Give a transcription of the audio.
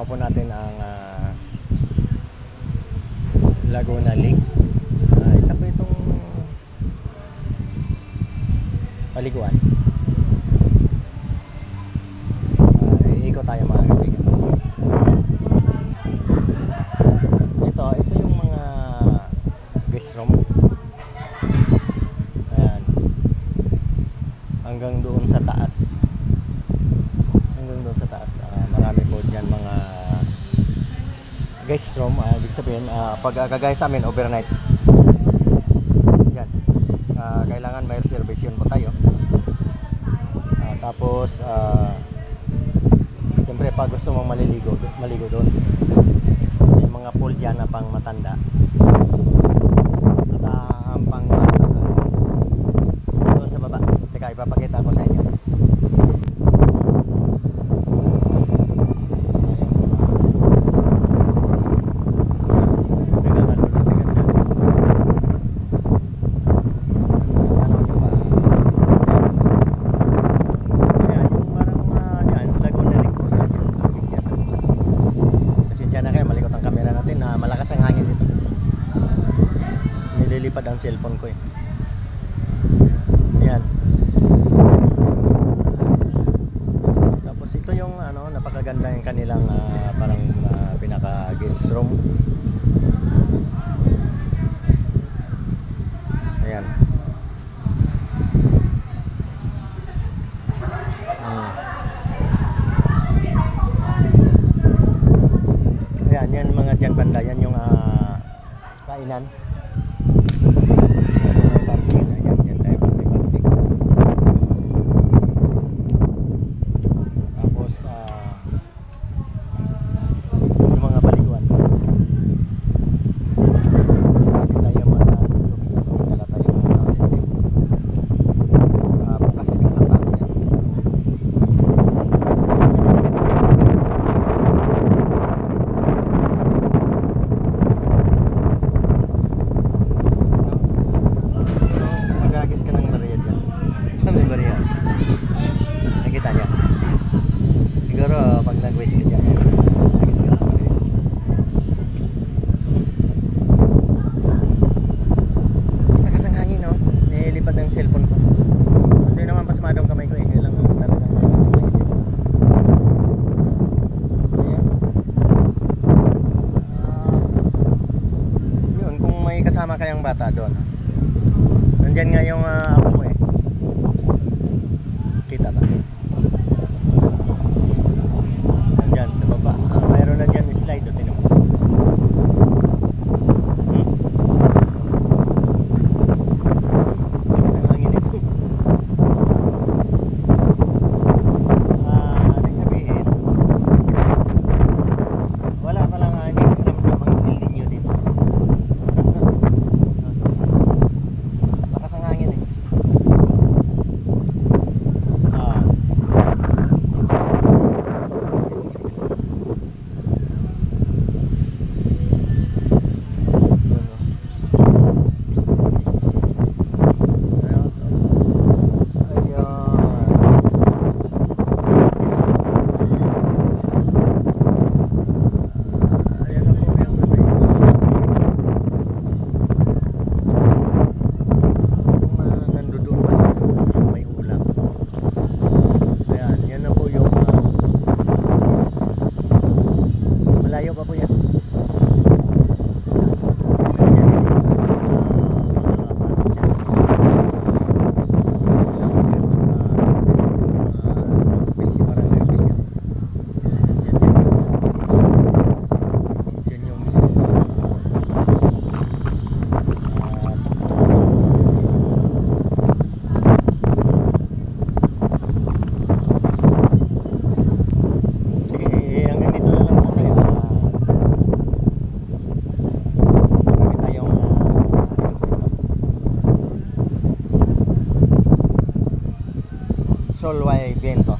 kasama po natin ang Laguna Lake. Isa po itong paliguan. Iikot tayo mga kaibigan. Ito yung mga guest room. Ayan. Hanggang doon sa taas. Marami po dyan mga guest room. Ibig sabihin, pag kagaya sa amin, overnight. Yan. Kailangan may reservation po tayo. Tapos, siyempre, pag gusto mong maligo doon. May mga pool dyan na pang matanda. At ang pang bata doon sa baba. Teka, ipapakita ko sa inyo. Malakas ang hangin dito. Nililipad ang cellphone ko eh. Yan. Tapos ito yung napakaganda yung kanilang parang pinaka guest room. Ayan. Yan mga dyan banda, yan yung kainan. Parking, ayan, dyan tayo parking. Tapos yung mga paliguan. Hindi tayo wala tayong sound system. Bukas kakatapos yan. Nakita niya. Siguro pag nag-waste ka dyan, nagis ka lang. Lakas ang hangin, no? Nilipad ng cellphone ko. Hindi naman pasmadong kamay ko eh. Kailangan talagang lakas ang hangin dito. Ayan. Yun, kung may kasama kayang bata doon. Nandyan nga yung apo ko eh. Kita ba? Nandyan sa baba. Mayroon na dyan slide o tinong. Isang hangin ito. Anong sabihin? Wala pa lang hindi ramdam ang ninyo dito. Lakas ang hangin eh. Malayo pa po yan. Solway Viento.